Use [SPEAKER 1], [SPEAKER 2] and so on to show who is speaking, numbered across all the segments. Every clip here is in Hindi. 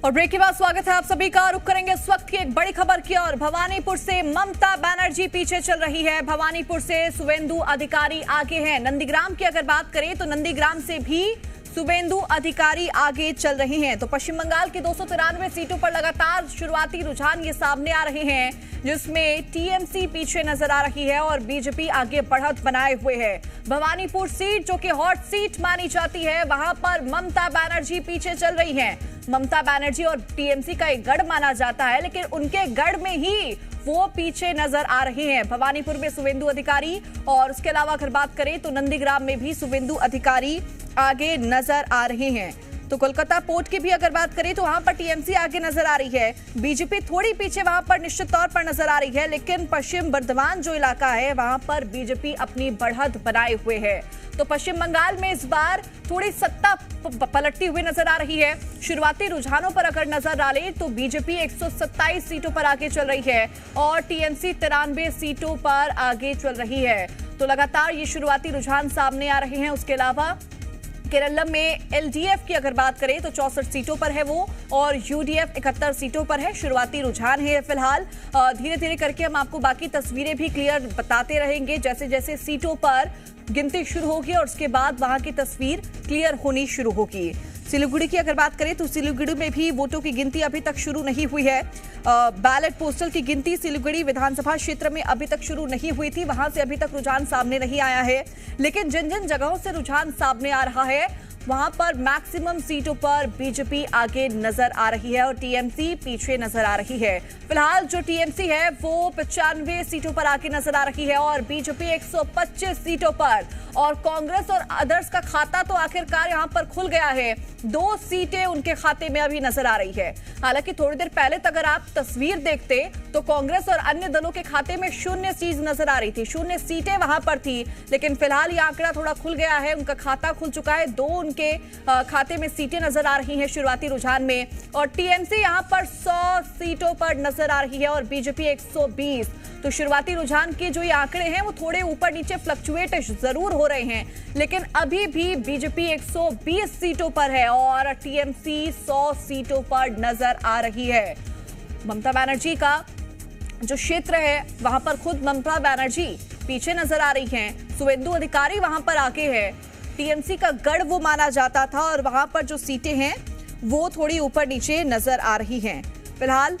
[SPEAKER 1] और ब्रेक के बाद स्वागत है आप सभी का। रुक करेंगे इस वक्त की एक बड़ी खबर की और भवानीपुर से ममता बनर्जी पीछे चल रही है। भवानीपुर से शुवेंदु अधिकारी आगे हैं। नंदीग्राम की अगर बात करें तो नंदीग्राम से भी शुवेंदु अधिकारी आगे चल रही हैं। तो पश्चिम बंगाल की 293 सीटों पर लगातार शुरुआती रुझान ये सामने आ रहे हैं, जिसमें टीएमसी पीछे नजर आ रही है और बीजेपी आगे बढ़त बनाए हुए है। भवानीपुर सीट जो कि हॉट सीट मानी जाती है, वहां पर ममता बनर्जी पीछे चल रही हैं। ममता बनर्जी और टीएमसी का एक गढ़ माना जाता है, लेकिन उनके गढ़ में ही वो पीछे नजर आ रहे हैं। भवानीपुर में शुवेंदु अधिकारी और उसके अलावा अगर बात करें तो नंदीग्राम में भी शुवेंदु अधिकारी आगे नजर आ रहे हैं। तो कोलकाता पोर्ट की भी अगर बात करें तो वहां पर टीएमसी आगे नजर आ रही है। बीजेपी थोड़ी पीछे वहां पर निश्चित तौर पर नजर आ रही है, लेकिन पश्चिम बर्धमान जो इलाका है वहां पर बीजेपी अपनी बढ़त बनाए हुए है। तो पश्चिम बंगाल में इस बार थोड़ी सत्ता पलटती हुई नजर आ रही है। शुरुआती रुझानों पर अगर नजर डालें तो बीजेपी 127 सीटों पर आगे चल रही है और टीएमसी 93 सीटों पर आगे चल रही है। तो लगातार ये शुरुआती रुझान सामने आ रहे हैं। उसके अलावा केरलम में एलडीएफ की अगर बात करें तो 64 सीटों पर है वो और यूडीएफ 71 सीटों पर है। शुरुआती रुझान है फिलहाल। धीरे धीरे करके हम आपको बाकी तस्वीरें भी क्लियर बताते रहेंगे जैसे जैसे सीटों पर गिनती शुरू होगी और उसके बाद वहां की तस्वीर क्लियर होनी शुरू होगी। सिलीगुड़ी की अगर बात करें तो सिलीगुड़ी में भी वोटों की गिनती अभी तक शुरू नहीं हुई है। बैलेट पोस्टल की गिनती सिलीगुड़ी विधानसभा क्षेत्र में अभी तक शुरू नहीं हुई थी, वहां से अभी तक रुझान सामने नहीं आया है। लेकिन जिन जिन जगहों से रुझान सामने आ रहा है वहां पर मैक्सिमम सीटों पर बीजेपी आगे नजर आ रही है और टीएमसी पीछे नजर आ रही है। फिलहाल जो टीएमसी है वो 95 सीटों पर आगे नजर आ रही है और बीजेपी 125 सीटों पर। और कांग्रेस और अदर्स का खाता तो आखिरकार यहां पर खुल गया है। 2 सीटें उनके खाते में अभी नजर आ रही है। हालांकि थोड़ी देर पहले तक अगर आप तस्वीर देखते तो कांग्रेस और अन्य दलों के खाते में 0 चीज नजर आ रही थी, 0 सीटें वहां पर थी। लेकिन फिलहाल यह आंकड़ा थोड़ा खुल गया है, उनका खाता खुल चुका है। 2 उनके खाते में सीटें नजर आ रही हैं शुरुआती रुझान में। और टीएमसी यहां पर 100 सीटों पर नजर आ रही है और बीजेपी 120। तो शुरुआती रुझान के जो ये आंकड़े हैं वो थोड़े ऊपर नीचे फ्लक्चुएट जरूर हो रहे हैं, लेकिन अभी भी बीजेपी 120 सीटों पर है और टीएमसी 100 सीटों पर नजर आ रही है। ममता बनर्जी का जो क्षेत्र है वहां पर खुद ममता बनर्जी पीछे नजर आ रही हैं। शुवेंदु अधिकारी वहां पर आगे है। टीएमसी का गढ़ वो माना जाता था और वहां पर जो सीटें हैं वो थोड़ी ऊपर नीचे नजर आ रही हैं। फिलहाल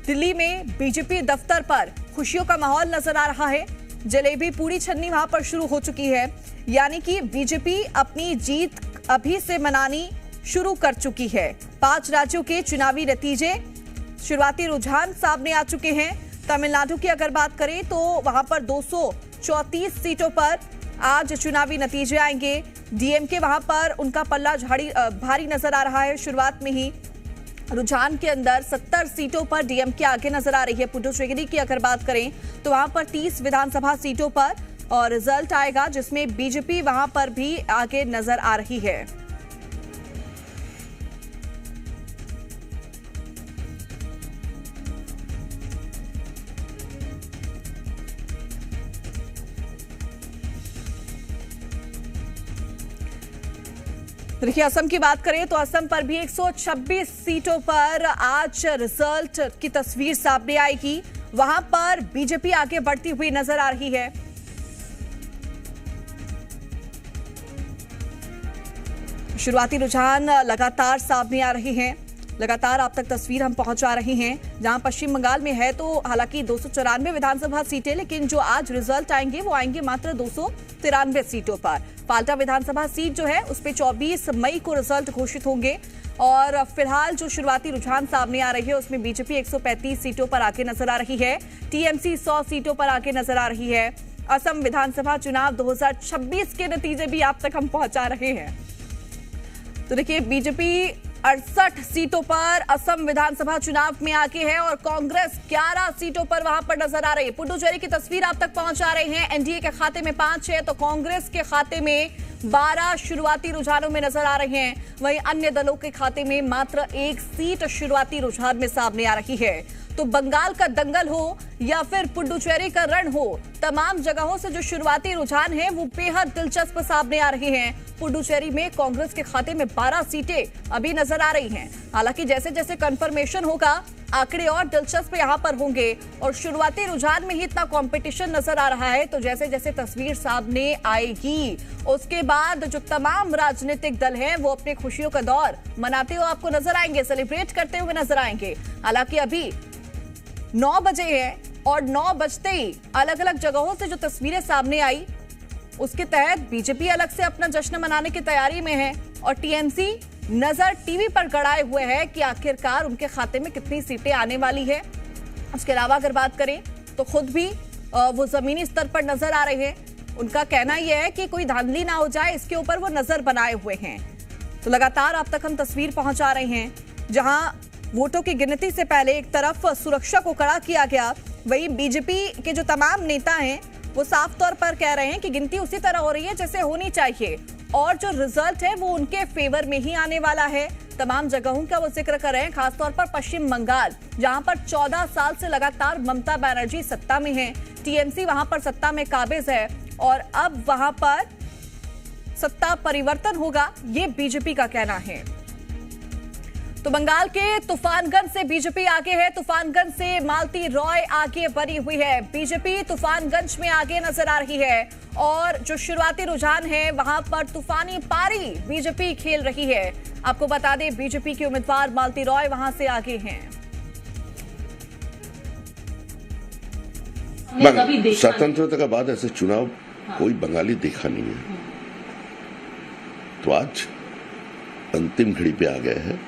[SPEAKER 1] दिल्ली में बीजेपी दफ्तर पर खुशियों का माहौल नजर आ रहा है। जलेबी पूरी छन्नी वहां पर शुरू हो चुकी है, यानी कि बीजेपी अपनी जीत अभी से मनानी शुरू कर चुकी है। 5 राज्यों के चुनावी नतीजे शुरुआती रुझान सामने आ चुके हैं। तमिलनाडु की अगर बात करें तो वहां पर 234 सीटों पर आज चुनावी नतीजे आएंगे। डीएमके वहां पर उनका पल्ला भारी नजर आ रहा है। शुरुआत में ही रुझान के अंदर 70 सीटों पर डीएमके आगे नजर आ रही है। पुडुचेरी की अगर बात करें तो वहां पर 30 विधानसभा सीटों पर और रिजल्ट आएगा, जिसमें बीजेपी वहां पर भी आगे नजर आ रही है। देखिए, असम की बात करें तो असम पर भी 126 सीटों पर आज रिजल्ट की तस्वीर सामने आएगी। वहां पर बीजेपी आगे बढ़ती हुई नजर आ रही है। शुरुआती रुझान लगातार सामने आ रहे हैं। लगातार आप तक तस्वीर हम पहुंचा रहे हैं। जहां पश्चिम बंगाल में है तो हालांकि 294 विधानसभा सीटें, लेकिन जो आज रिजल्ट आएंगे वो आएंगे मात्र 293 सीटों पर। फाल्टा विधानसभा सीट जो है उस पे 24 मई को रिजल्ट घोषित होंगे। और फिलहाल जो शुरुआती रुझान सामने आ रही है उसमें बीजेपी 135 सीटों पर आगे नजर आ रही है। टीएमसी 100 सीटों पर आगे नजर आ रही है। असम विधानसभा चुनाव 2026 के नतीजे भी आप तक हम पहुंचा रहे हैं। तो देखिए, बीजेपी 68 सीटों पर असम विधानसभा चुनाव में आगे है और कांग्रेस 11 सीटों पर वहां पर नजर आ रही है। पुडुचेरी की तस्वीर आप तक पहुंचा रहे हैं। एनडीए के खाते में 5 है तो कांग्रेस के खाते में 12 शुरुआती रुझानों में नजर आ रहे हैं। वहीं अन्य दलों के खाते में मात्र 1 सीट शुरुआती रुझान में सामने आ रही है। तो बंगाल का दंगल हो या फिर पुडुचेरी का रण हो, तमाम जगहों से जो शुरुआती रुझान है वो बेहद दिलचस्प सामने आ रहे हैं। पुडुचेरी में कांग्रेस के खाते में 12 सीटें अभी नजर आ रही हैं। हालांकि जैसे जैसे कंफर्मेशन होगा आंकड़े और दिलचस्प यहां पर होंगे और शुरुआती रुझान में ही इतना कंपटीशन नजर आ रहा है, तो जैसे जैसे तस्वीर सामने आएगी उसके बाद जो तमाम राजनीतिक दल हैं वो अपने खुशियों का दौर मनाते हुए आपको नजर आएंगे, सेलिब्रेट करते हुए नजर आएंगे। हालांकि अभी 9 बजे है और 9 बजते ही अलग अलग जगहों से जो तस्वीरें सामने आई उसके तहत बीजेपी अलग से अपना जश्न मनाने की तैयारी में है और टीएमसी नजर टीवी पर गड़ाए हुए है कि आखिरकार उनके खाते में कितनी सीटें आने वाली है। उसके अलावा अगर बात करें तो खुद भी वो जमीनी स्तर पर नजर आ रहे हैं। उनका कहना यह है कि कोई धांधली ना हो जाए इसके ऊपर वो नजर बनाए हुए हैं। तो लगातार आप तक हम तस्वीर पहुंचा रहे हैं जहां वोटों की गिनती से पहले एक तरफ सुरक्षा को कड़ा किया गया, वहीं बीजेपी के जो तमाम नेता हैं वो साफ तौर पर कह रहे हैं कि गिनती उसी तरह हो रही है जैसे होनी चाहिए और जो रिजल्ट है वो उनके फेवर में ही आने वाला है। तमाम जगहों का वो जिक्र कर रहे हैं, खासतौर पर पश्चिम बंगाल जहां पर 14 साल से लगातार ममता बनर्जी सत्ता में है, टीएमसी वहां पर सत्ता में काबिज है और अब वहां पर सत्ता परिवर्तन होगा, ये बीजेपी का कहना है। तो बंगाल के तूफानगंज से बीजेपी आगे है, तूफानगंज से मालती रॉय आगे बनी हुई है। बीजेपी तूफानगंज में आगे नजर आ रही है और जो शुरुआती रुझान है वहां पर तूफानी पारी बीजेपी खेल रही है। आपको बता दें बीजेपी की उम्मीदवार मालती रॉय वहां से आगे हैं।
[SPEAKER 2] स्वतंत्रता के बाद ऐसे चुनाव कोई बंगाली देखा नहीं है, तो आज अंतिम घड़ी पे आ गए हैं।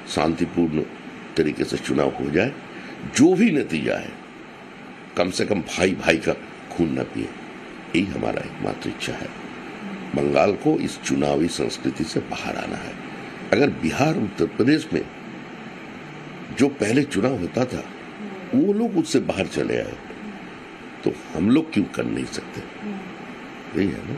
[SPEAKER 2] शांतिपूर्ण तरीके से चुनाव हो जाए, जो भी नतीजा है कम से कम भाई भाई का खून न पिए, यही हमारा एकमात्र इच्छा है। बंगाल को इस चुनावी संस्कृति से बाहर आना है। अगर बिहार उत्तर प्रदेश में जो पहले चुनाव होता था वो लोग उससे बाहर चले आए, तो हम लोग क्यों कर नहीं सकते? यही है ना।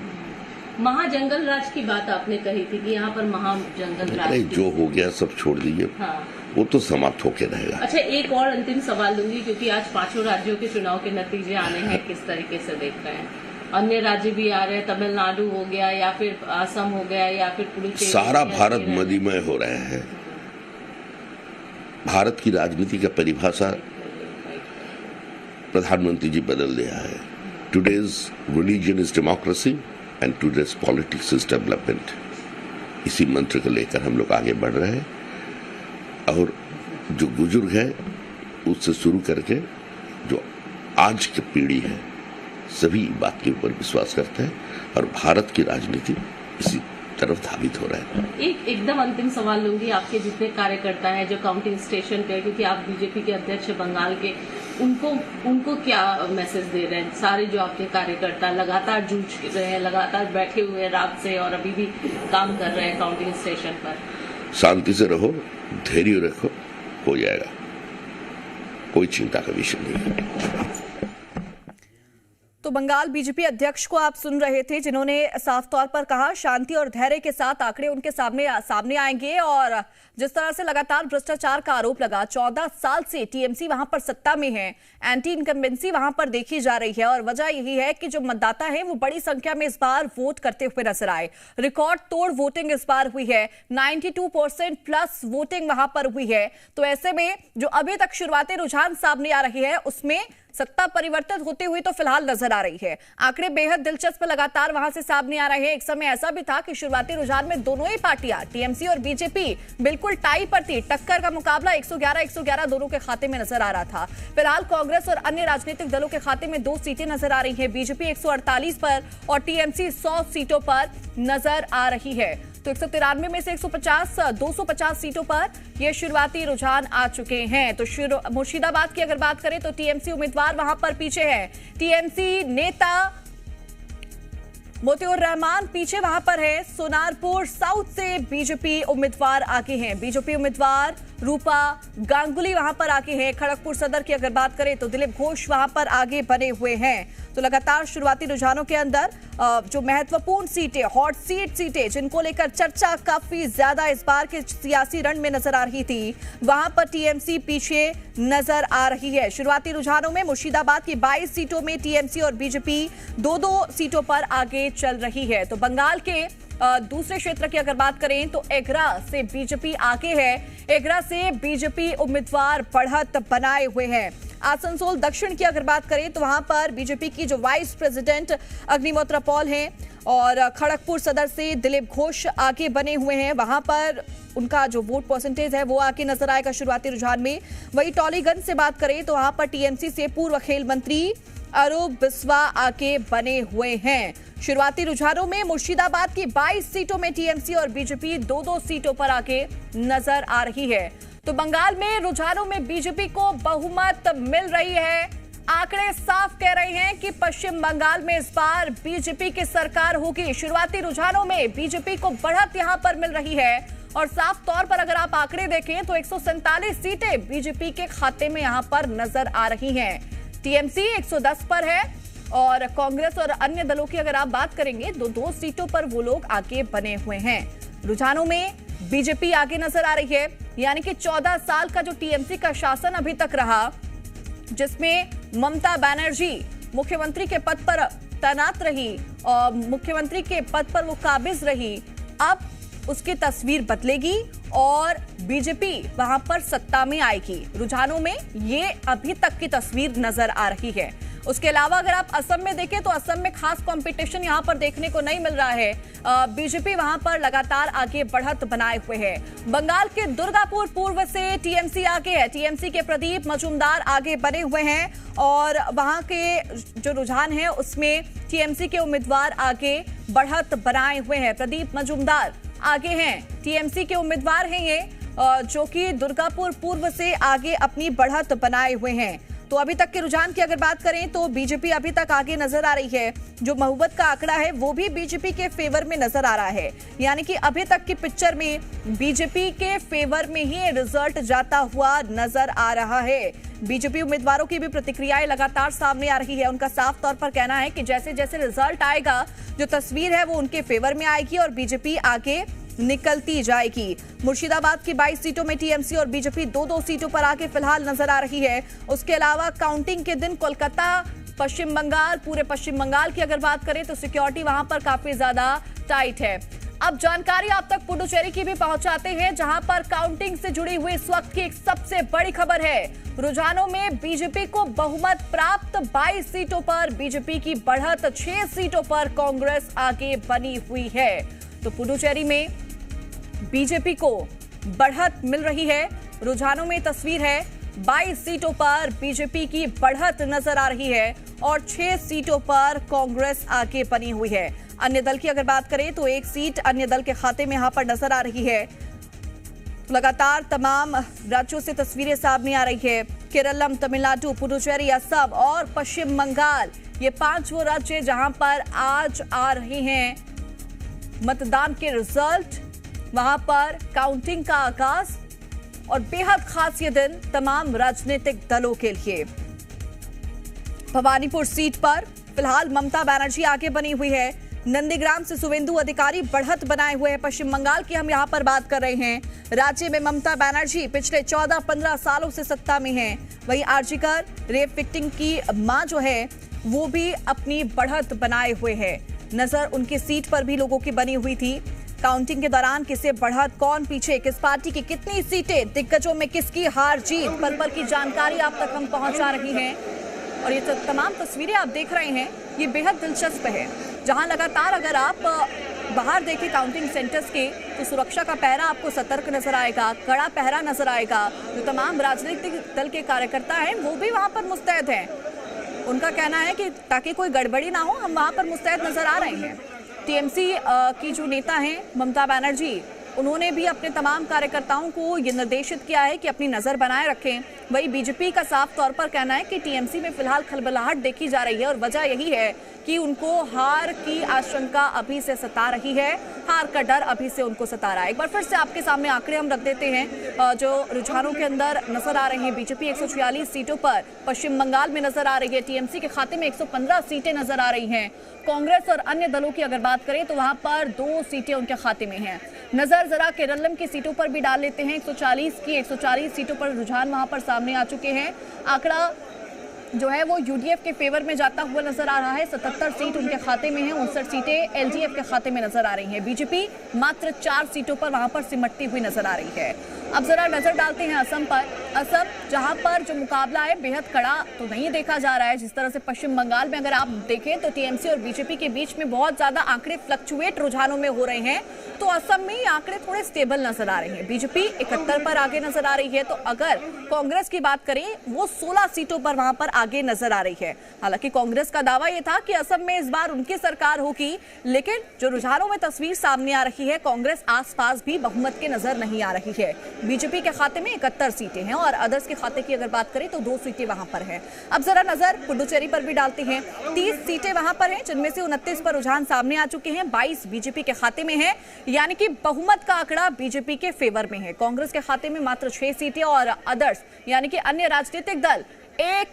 [SPEAKER 3] महाजंगल राज की बात आपने कही थी कि यहाँ पर महाजंगल राज
[SPEAKER 2] जो हो गया सब छोड़ दीजिए। हाँ। वो तो समाप्त होके रहेगा।
[SPEAKER 3] अच्छा, एक और अंतिम सवाल लूंगी क्योंकि आज 5 राज्यों के चुनाव के नतीजे आने हैं, किस तरीके से देख रहे हैं? अन्य राज्य भी आ रहे हैं, तमिलनाडु हो गया या फिर असम हो गया या फिर पुडुचेरी,
[SPEAKER 2] सारा भारत मदीमय हो रहे हैं। भारत की राजनीति का परिभाषा प्रधानमंत्री जी बदल दिया है। Today's religion is democracy and today's politics is development. इसी मंत्र को लेकर हम लोग आगे बढ़ रहे हैं और जो बुजुर्ग है उससे शुरू करके जो आज की पीढ़ी है सभी बात के ऊपर विश्वास करते हैं और भारत की राजनीति इसी तरफ धावित हो रहा है।
[SPEAKER 3] एकदम अंतिम सवाल लूंगी, आपके जितने कार्यकर्ता हैं जो काउंटिंग स्टेशन पे, क्योंकि आप बीजेपी के अध्यक्ष बंगाल के, उनको क्या मैसेज दे रहे हैं? सारे जो आपके कार्यकर्ता लगातार जूझ रहे हैं, लगातार बैठे हुए हैं रात से और अभी भी काम कर रहे हैं काउंटिंग स्टेशन पर।
[SPEAKER 2] शांति से रहो, धैर्य रखो, हो जाएगा, कोई चिंता का विषय नहीं है।
[SPEAKER 1] तो बंगाल बीजेपी अध्यक्ष को आप सुन रहे थे जिन्होंने साफ तौर पर कहा शांति और धैर्य के साथ आंकड़े उनके सामने आएंगे और जिस तरह से लगातार भ्रष्टाचार का आरोप लगा, 14 साल से टीएमसी वहां पर सत्ता में है, एंटी इनकम्बेंसी वहां पर देखी जा रही है और वजह यही है कि जो मतदाता है वो बड़ी संख्या में इस बार वोट करते हुए नजर आए। रिकॉर्ड तोड़ वोटिंग इस बार हुई है, 92% प्लस वोटिंग वहां पर हुई है। तो ऐसे में जो अभी तक शुरुआती रुझान सामने आ रही है उसमें सत्ता परिवर्तित होती हुई तो फिलहाल नजर आ रही है। आंकड़े बेहद दिलचस्प लगातार वहां से सामने आ रहे हैं। एक समय ऐसा भी था कि शुरुआती रुझान में दोनों ही पार्टियां टीएमसी और बीजेपी बिल्कुल टाई पर थी, टक्कर का मुकाबला 111 दोनों के खाते में नजर आ रहा था। फिलहाल कांग्रेस और अन्य राजनीतिक दलों के खाते में 2 सीटें नजर आ रही है। बीजेपी 148 पर और टीएमसी 100 सीटों पर नजर आ रही है। तो 193 में से 250 सीटों पर ये शुरुआती रुझान आ चुके हैं। तो मुर्शिदाबाद की अगर बात करें तो टीएमसी उम्मीदवार वहां पर पीछे है। टीएमसी नेता मोतिउर रहमान पीछे वहां पर है। सोनारपुर साउथ से बीजेपी उम्मीदवार आगे हैं। बीजेपी उम्मीदवार रूपा गांगुली वहां पर आगे हैं। खड़गपुर सदर की अगर बात करें तो दिलीप घोष वहां पर आगे बने हुए हैं। तो लगातार शुरुआती रुझानों के अंदर जो महत्वपूर्ण सीटें, हॉट सीटें जिनको लेकर चर्चा काफी ज्यादा इस बार के सियासी रण में नजर आ रही थी, वहां पर टीएमसी पीछे नजर आ रही है। शुरुआती रुझानों में मुर्शिदाबाद की 22 सीटों में टीएमसी और बीजेपी दो सीटों पर आगे चल रही है। तो बंगाल के दूसरे क्षेत्र की अगर बात करें तो एगरा से बीजेपी आगे है। एगरा से बीजेपी उम्मीदवार बढ़त बनाए हुए हैं। आसनसोल दक्षिण की अगर बात करें तो वहां पर बीजेपी की जो वाइस प्रेसिडेंट अग्निहोत्र पॉल हैं और खड़गपुर सदर से दिलीप घोष आगे बने हुए हैं। वहां पर उनका जो वोट परसेंटेज है वो आगे नजर आएगा शुरुआती रुझान में। वही टॉलीगंज से बात करें तो वहां पर टीएमसी से पूर्व खेल मंत्री अरूप बिस्वा आगे बने हुए हैं। शुरुआती रुझानों में मुर्शिदाबाद की 22 सीटों में टीएमसी और बीजेपी दो सीटों पर आगे नजर आ रही है। तो बंगाल में रुझानों में बीजेपी को बहुमत मिल रही है। आंकड़े साफ कह रहे हैं कि पश्चिम बंगाल में इस बार बीजेपी की सरकार होगी। शुरुआती रुझानों में बीजेपी को बढ़त यहां पर मिल रही है और साफ तौर पर अगर आप आंकड़े देखें तो 147 सीटें बीजेपी के खाते में यहां पर नजर आ रही हैं। टीएमसी 110 पर है और कांग्रेस और अन्य दलों की अगर आप बात करेंगे तो 2 सीटों पर वो लोग आगे बने हुए हैं। रुझानों में बीजेपी आगे नजर आ रही है, यानी कि 14 साल का जो टीएमसी का शासन अभी तक रहा, जिसमें ममता बनर्जी मुख्यमंत्री के पद पर तैनात रही और मुख्यमंत्री के पद पर वो काबिज रही, अब उसकी तस्वीर बदलेगी और बीजेपी वहां पर सत्ता में आएगी। रुझानों में ये अभी तक की तस्वीर नजर आ रही है। उसके अलावा अगर आप असम में देखें तो असम में खास कंपटीशन यहां पर देखने को नहीं मिल रहा है। बीजेपी वहां पर लगातार आगे बढ़त बनाए हुए है। बंगाल के दुर्गापुर पूर्व से टीएमसी आगे है। टीएमसी के प्रदीप मजूमदार आगे बने हुए हैं और वहां के जो रुझान है उसमें टीएमसी के उम्मीदवार आगे बढ़त बनाए हुए हैं। प्रदीप मजूमदार आगे हैं, टीएमसी के उम्मीदवार हैं ये, जो कि दुर्गापुर पूर्व से आगे अपनी बढ़त बनाए हुए हैं। तो अभी तक के रुझान की अगर बात करें तो बीजेपी अभी तक आगे नजर आ रही है। जो महुवत का आंकड़ा है वो भी बीजेपी के फेवर में नजर आ रहा है, यानी कि अभी तक की पिक्चर में बीजेपी के फेवर में ही रिजल्ट जाता हुआ नजर आ रहा है। बीजेपी उम्मीदवारों की भी प्रतिक्रियाएं लगातार सामने आ रही है। उनका साफ तौर पर कहना है कि जैसे जैसे रिजल्ट आएगा जो तस्वीर है वो उनके फेवर में आएगी और बीजेपी आगे निकलती जाएगी। मुर्शिदाबाद की 22 सीटों में टीएमसी और बीजेपी दो सीटों पर आगे फिलहाल नजर आ रही है। उसके अलावा काउंटिंग के दिन कोलकाता, पश्चिम बंगाल, पूरे पश्चिम बंगाल की अगर बात करें तो सिक्योरिटी वहां पर काफी ज्यादा टाइट है। अब जानकारी आप तक पुडुचेरी की भी पहुंचाते हैं, जहां पर काउंटिंग से जुड़ी हुई इस वक्त की एक सबसे बड़ी खबर है। रुझानों में बीजेपी को बहुमत प्राप्त, 22 सीटों पर बीजेपी की बढ़त, 6 सीटों पर कांग्रेस आगे बनी हुई है। तो पुडुचेरी में बीजेपी को बढ़त मिल रही है। रुझानों में तस्वीर है 22 सीटों पर बीजेपी की बढ़त नजर आ रही है और 6 सीटों पर कांग्रेस आगे बनी हुई है। अन्य दल की अगर बात करें तो 1 सीट अन्य दल के खाते में यहां पर नजर आ रही है। लगातार तमाम राज्यों से तस्वीरें सामने आ रही है। केरलम, तमिलनाडु, पुडुचेरी, असम और पश्चिम बंगाल, ये 5 वो राज्य जहां पर आज आ रहे हैं मतदान के रिजल्ट, वहां पर काउंटिंग का आगाज और बेहद खास ये दिन तमाम राजनीतिक दलों के लिए। भवानीपुर सीट पर फिलहाल ममता बनर्जी आगे बनी हुई है। नंदीग्राम से शुवेंदु अधिकारी बढ़त बनाए हुए हैं। पश्चिम बंगाल की हम यहां पर बात कर रहे हैं। राज्य में ममता बनर्जी पिछले 14-15 सालों से सत्ता में हैं। वहीं आर्जिकर रेप विक्टिम की मां जो है वो भी अपनी बढ़त बनाए हुए है। नजर उनकी सीट पर भी लोगों की बनी हुई थी। काउंटिंग के दौरान किसे बढ़त, कौन पीछे, किस पार्टी की कितनी सीटें, दिग्गजों में किसकी हार जीत, पल की जानकारी आप तक हम पहुंचा रही हैं। और ये तमाम तस्वीरें आप देख रहे हैं, ये बेहद दिलचस्प है। जहां लगातार अगर आप बाहर देखें काउंटिंग सेंटर्स के तो सुरक्षा का पहरा आपको सतर्क नजर आएगा, कड़ा पहरा नजर आएगा। जो तमाम राजनीतिक दल के कार्यकर्ता हैं वो भी वहां पर मुस्तैद हैं। उनका कहना है कि ताकि कोई गड़बड़ी ना हो, हम वहां पर मुस्तैद नजर आ रहे हैं। टीएमसी की जो नेता हैं ममता बनर्जी, उन्होंने भी अपने तमाम कार्यकर्ताओं को ये निर्देशित किया है कि अपनी नजर बनाए रखें। वही बीजेपी का साफ तौर पर कहना है कि टीएमसी में फिलहाल खलबलाहट देखी जा रही है और वजह यही है कि उनको हार की आशंका अभी से सता रही है, हार का डर अभी से उनको सता रहा है। एक बार फिर से आपके सामने आंकड़े हम रख देते हैं जो रुझानों के अंदर नजर आ रहे हैं। बीजेपी 146 सीटों पर पश्चिम बंगाल में नजर आ रही है, टीएमसी के खाते में 115 सीटें नजर आ रही हैं। कांग्रेस और अन्य दलों की अगर बात करें तो वहां पर 2 सीटें उनके खाते में हैं। नजर जरा केरलम की सीटों पर भी डाल लेते हैं। 140 सीटों पर रुझान वहां पर सामने आ चुके हैं। आंकड़ा जो है वो यूडीएफ के फेवर में जाता हुआ नजर आ रहा है। 77 सीट उनके खाते में है, 59 सीटें एलडीएफ के खाते में नजर आ रही हैं। बीजेपी मात्र 4 सीटों पर वहां पर सिमटती हुई नजर आ रही है। अब जरा नजर डालते हैं असम पर। असम जहां पर जो मुकाबला है बेहद कड़ा तो नहीं देखा जा रहा है। जिस तरह से पश्चिम बंगाल में अगर आप देखें तो टीएमसी और बीजेपी के बीच में बहुत ज्यादा आंकड़े फ्लक्चुएट रुझानों में हो रहे हैं, तो असम में आंकड़े थोड़े स्टेबल नजर आ रहे हैं। बीजेपी 71 पर आगे नजर आ रही है, तो अगर कांग्रेस की बात करें वो 16 सीटों पर वहां पर आगे नजर आ रही है। हालांकि कांग्रेस का दावा यह था कि असम में इस बार उनकी सरकार होगी, लेकिन जो रुझानों में तस्वीर सामने आ रही है कांग्रेस आसपास भी बहुमत के नजर नहीं आ रही है। बीजेपी के खाते में 71 सीटें हैं और अदर्स के खाते की अगर बात करें तो 2 सीटें वहां पर हैं। अब जरा नजर पुडुचेरी पर भी डालते हैं। 30 सीटें वहां पर हैं, जिनमें से 29 पर रुझान सामने आ चुके हैं, 22 बीजेपी के खाते में है, यानी कि बहुमत का आंकड़ा बीजेपी के फेवर में है। कांग्रेस के खाते में मात्र 6 सीटें और अदर्स यानी कि अन्य राजनीतिक दल 1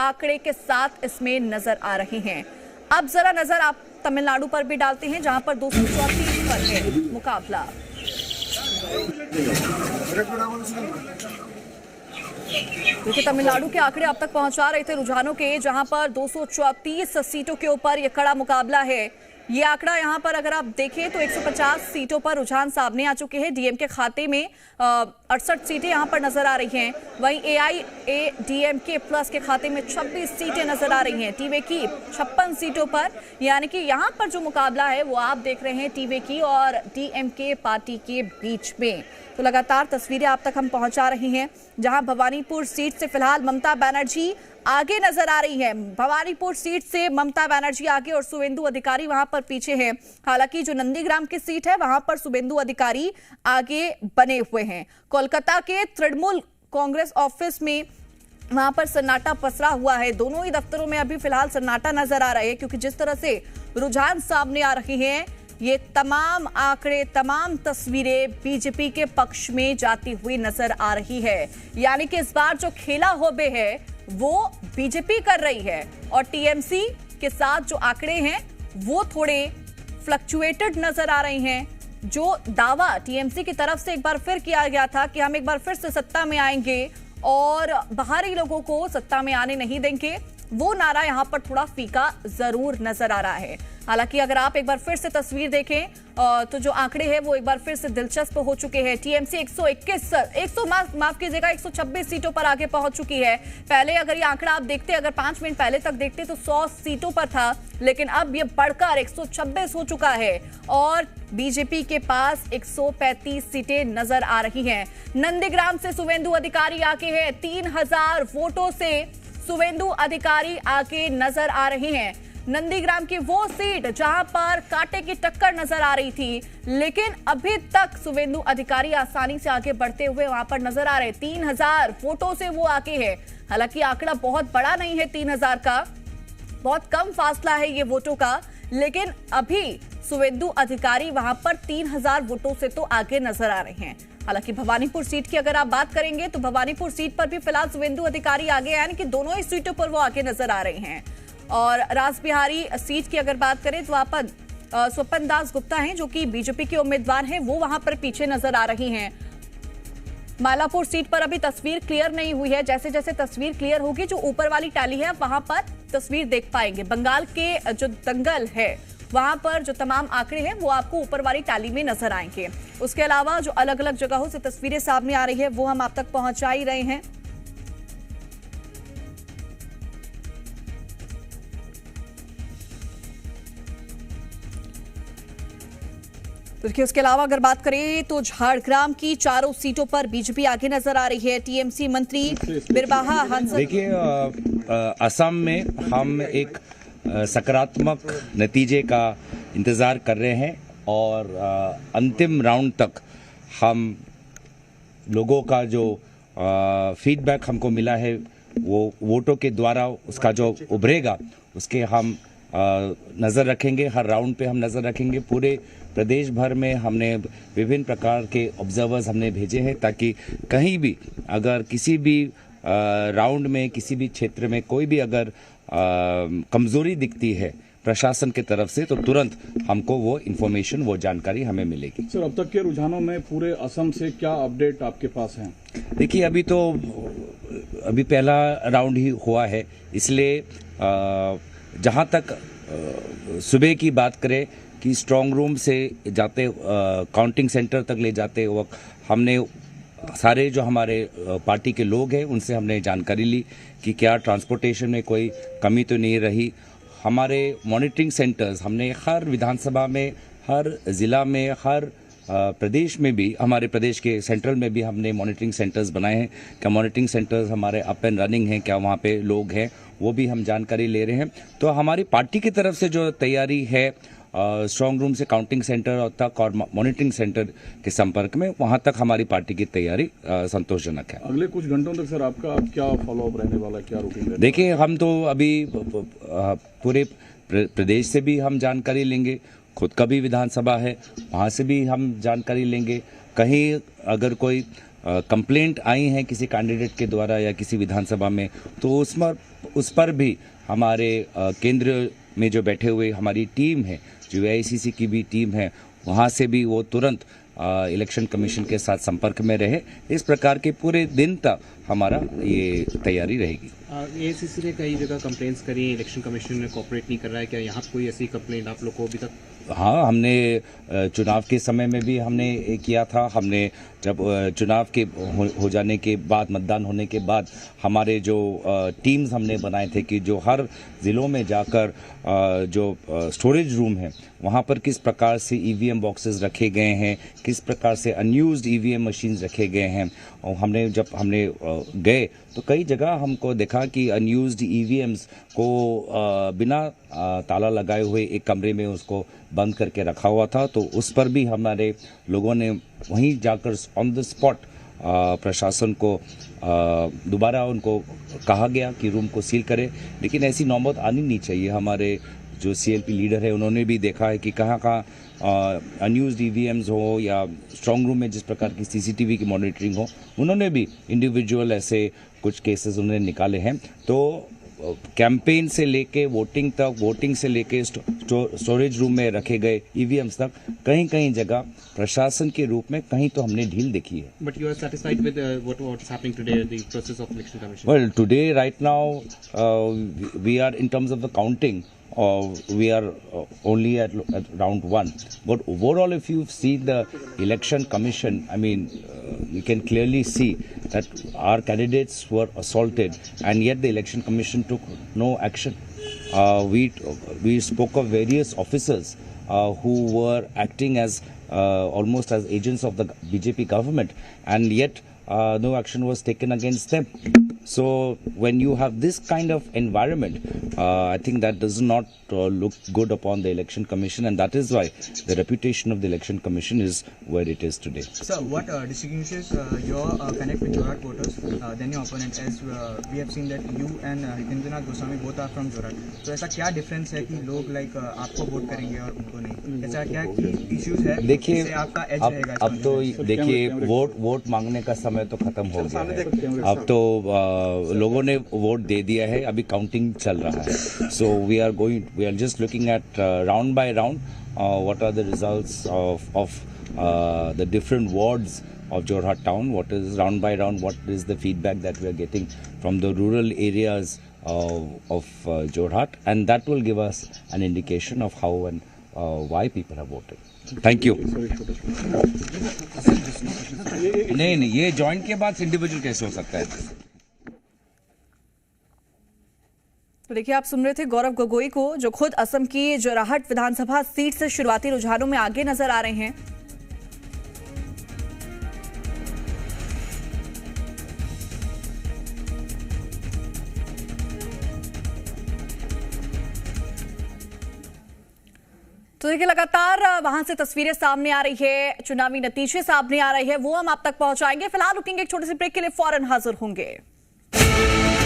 [SPEAKER 1] आंकड़े के साथ इसमें नजर आ रहे हैं। अब जरा नजर आप तमिलनाडु पर भी डालते हैं, जहां पर 234 पर है मुकाबला। देखिए तमिलनाडु के आंकड़े अब तक पहुंचा रहे थे रुझानों के, जहां पर 234 सीटों के ऊपर यह कड़ा मुकाबला है। ये आंकड़ा यहां पर अगर आप देखें तो 150 सीटों पर रुझान सामने आ चुके हैं। डीएम के खाते में 68 सीटें यहां पर नजर आ रही हैं। वहीं एआईएडीएमके प्लस के खाते में 26 सीटें नजर आ रही हैं। टीवे की 56 सीटों पर, यानी कि यहां पर जो मुकाबला है वो आप देख रहे हैं टीवे की और डीएमके पार्टी के बीच में। तो लगातार तस्वीरें आप तक हम पहुंचा रहे हैं, जहां भवानीपुर सीट से फिलहाल ममता बनर्जी आगे नजर आ रही है। भवानीपुर सीट से ममता बनर्जी आगे और शुवेंदु अधिकारी वहां पर पीछे हैं। हालांकि जो नंदीग्राम की सीट है वहां पर शुवेंदु अधिकारी आगे बने हुए हैं। कोलकाता के तृणमूल कांग्रेस ऑफिस में वहां पर सन्नाटा पसरा हुआ है। दोनों ही दफ्तरों में अभी फिलहाल सन्नाटा नजर आ रहा है, क्योंकि जिस तरह से रुझान सामने आ रहे हैं ये तमाम आंकड़े, तमाम तस्वीरें बीजेपी के पक्ष में जाती हुई नजर आ रही है। यानी कि इस बार जो खेला होबे है वो बीजेपी कर रही है और टीएमसी के साथ जो आंकड़े हैं वो थोड़े फ्लक्चुएटेड नजर आ रहे हैं। जो दावा टीएमसी की तरफ से एक बार फिर किया गया था कि हम एक बार फिर से सत्ता में आएंगे और बाहरी लोगों को सत्ता में आने नहीं देंगे, वो नारा यहां पर थोड़ा फीका जरूर नजर आ रहा है। हालांकि अगर आप एक बार फिर से तस्वीर देखें तो जो आंकड़े हैं वो एक बार फिर से दिलचस्प हो चुके हैं। टीएमसी 126 सीटों पर आगे पहुंच चुकी है। पहले अगर ये आंकड़ा आप देखते, अगर 5 मिनट पहले तक देखते तो 100 सीटों पर था, लेकिन अब ये बढ़कर 126 हो चुका है और बीजेपी के पास 135 सीटें नजर आ रही हैं। नंदीग्राम से शुवेंदु अधिकारी आगे है, 3000 वोटों से शुवेंदु अधिकारी आगे नजर आ रही हैं। नंदीग्राम की वो सीट जहां पर कांटे की टक्कर नजर आ रही थी, लेकिन अभी तक शुवेंदु अधिकारी आसानी से आगे बढ़ते हुए वहां पर नजर आ रहे। 3000 वोटों से वो आगे है। हालांकि आंकड़ा बहुत बड़ा नहीं है 3000 का, बहुत कम फासला है ये वोटों का, लेकिन अभी शुवेंदु अधिकारी वहां पर 3000 वोटों से तो आगे नजर आ रहे हैं। हालांकि भवानीपुर सीट की अगर आप बात करेंगे तो भवानीपुर सीट पर भी फिलहाल शुवेंदु अधिकारी आगे, यानी कि दोनों ही सीटों पर वो आगे नजर आ रहे हैं। और रासबिहारी सीट की अगर बात करें तो वहां पर स्वपन दास गुप्ता हैं जो कि बीजेपी के उम्मीदवार हैं, वो वहां पर पीछे नजर आ रही हैं। मालापुर सीट पर अभी तस्वीर क्लियर नहीं हुई है, जैसे जैसे तस्वीर क्लियर होगी जो ऊपर वाली टैली है वहां पर तस्वीर देख पाएंगे। बंगाल के जो दंगल है वहां पर जो तमाम आंकड़े हैं वो आपको ऊपर वाली टैली में नजर आएंगे। उसके अलावा जो अलग अलग जगहों से तस्वीरें सामने आ रही है वो हम आप तक पहुंचा ही रहे हैं। तो देखिए उसके अलावा अगर बात करें तो झारग्राम की चारों सीटों पर बीजेपी आगे नजर आ रही है। टीएमसी मंत्री बिरबाहा हंस,
[SPEAKER 4] देखिए असम में हम एक सकारात्मक नतीजे का इंतजार कर रहे हैं और अंतिम राउंड तक हम लोगों का जो फीडबैक हमको मिला है वो वोटों के द्वारा उसका जो उभरेगा उसके हम नज़र रखेंगे। हर राउंड पे हम नज़र रखेंगे। पूरे प्रदेश भर में हमने विभिन्न प्रकार के ऑब्जर्वर्स हमने भेजे हैं ताकि कहीं भी अगर किसी भी राउंड में किसी भी क्षेत्र में कोई भी अगर कमज़ोरी दिखती है प्रशासन की तरफ से तो तुरंत हमको वो इन्फॉर्मेशन वो जानकारी हमें मिलेगी।
[SPEAKER 5] सर, अब तक के रुझानों में पूरे असम से क्या अपडेट आपके पास है?
[SPEAKER 4] देखिए अभी पहला राउंड ही हुआ है, इसलिए जहाँ तक सुबह की बात करें कि स्ट्रांग रूम से जाते काउंटिंग सेंटर तक ले जाते वक्त हमने सारे जो हमारे पार्टी के लोग हैं उनसे हमने जानकारी ली कि क्या ट्रांसपोर्टेशन में कोई कमी तो नहीं रही। हमारे मॉनिटरिंग सेंटर्स हमने हर विधानसभा में, हर ज़िला में, हर प्रदेश में भी, हमारे प्रदेश के सेंट्रल में भी हमने मॉनिटरिंग सेंटर्स बनाए हैं। क्या मॉनिटरिंग सेंटर्स हमारे अप एंड रनिंग हैं, क्या वहाँ पे लोग हैं, वो भी हम जानकारी ले रहे हैं। तो हमारी पार्टी की तरफ से जो तैयारी है स्ट्रांग रूम से काउंटिंग सेंटर तक और मॉनिटरिंग सेंटर के संपर्क में, वहाँ तक हमारी पार्टी की तैयारी संतोषजनक है।
[SPEAKER 5] अगले कुछ घंटों तक सर आपका क्या फॉलोअप रहने वाला है, क्या रूटीन रहेगा?
[SPEAKER 4] देखिए हम तो अभी पूरे प्रदेश से भी हम जानकारी लेंगे, खुद का भी विधानसभा है वहाँ से भी हम जानकारी लेंगे। कहीं अगर कोई कंप्लेंट आई है किसी कैंडिडेट के द्वारा या किसी विधानसभा में तो उस पर भी हमारे केंद्र में जो बैठे हुए हमारी टीम है, जो AICC की भी टीम है, वहाँ से भी वो तुरंत इलेक्शन कमीशन के साथ संपर्क में रहे। इस प्रकार के पूरे दिन तक हमारा ये तैयारी रहेगी।
[SPEAKER 6] AICC ने कई जगह कंप्लेंट्स करी, इलेक्शन कमीशन ने कोऑपरेट नहीं कर रहा है, क्या यहाँ कोई ऐसी कंप्लेंट आप लोग को अभी तक?
[SPEAKER 4] हाँ, हमने चुनाव के समय में भी हमने किया था। हमने जब चुनाव के हो जाने के बाद, मतदान होने के बाद हमारे जो टीम्स हमने बनाए थे कि जो हर ज़िलों में जाकर जो स्टोरेज रूम है वहाँ पर किस प्रकार से EVM बॉक्सेस रखे गए हैं, किस प्रकार से अनयूज्ड EVM मशीन्स रखे गए हैं। और जब हमने गए तो कई जगह हमको देखा कि अनयूज्ड EVMs को बिना ताला लगाए हुए एक कमरे में उसको बंद करके रखा हुआ था। तो उस पर भी हमारे लोगों ने वहीं जाकर ऑन द स्पॉट प्रशासन को दोबारा उनको कहा गया कि रूम को सील करें, लेकिन ऐसी नौबत आनी नहीं चाहिए। हमारे जो CLP लीडर है उन्होंने भी देखा है कि कहाँ अनयूज्ड EVMs हो या स्ट्रांग रूम में जिस प्रकार की CCTV की मॉनिटरिंग हो, उन्होंने भी इंडिविजुअल ऐसे कुछ केसेस उन्होंने निकाले हैं। तो कैंपेन से लेके वोटिंग तक, वोटिंग से लेके स्टोरेज रूम में रखे गए EVMs तक कहीं जगह प्रशासन के रूप में कहीं तो हमने ढील देखी है।
[SPEAKER 6] But you are satisfied with what's happening today, the process of election commission?
[SPEAKER 4] Well, today, right now, we are in terms of the counting. We are only at round 1. But overall, if you've seen the election commission, I mean, you can clearly see that our candidates were assaulted, and yet the election commission took no action. We spoke of various officers who were acting as almost as agents of the BJP government, and yet no action was taken against them. So when you have this kind of environment, I think that does not look good upon the election commission, and that is why the reputation of the election commission is where it is today.
[SPEAKER 7] Sir, what distinguishes your connect with Jorhat voters than your opponent? As we have seen that you and Hitendranath Goswami both are from Jorhat. So ऐसा क्या difference है कि लोग आपको वोट करेंगे और उनको नहीं? ऐसा क्या issues है?
[SPEAKER 4] देखिए,
[SPEAKER 7] जिससे आपका edge रहेगा?
[SPEAKER 4] अब तो देखिए वोट मांगने का समय तो खत्म हो गया है। अब तो लोगों ने वोट दे दिया है, अभी काउंटिंग चल रहा है। So we are just looking at round by round what are the results of the different wards of Jorhat town, what is round by round, what is the feedback that we are getting from the rural areas of Jorhat, and that will give us an indication of how and why people have voted. Thank you. नहीं, ये जॉइंट के बाद इंडिविजुअल कैसे हो सकता है?
[SPEAKER 1] तो देखिए, आप सुन रहे थे गौरव गोगोई को, जो खुद असम की जोरहाट विधानसभा सीट से शुरुआती रुझानों में आगे नजर आ रहे हैं। तो देखिए लगातार वहां से तस्वीरें सामने आ रही है, चुनावी नतीजे सामने आ रहे हैं, वो हम आप तक पहुंचाएंगे। फिलहाल रुकेंगे एक छोटे से ब्रेक के लिए, फौरन हाजिर होंगे।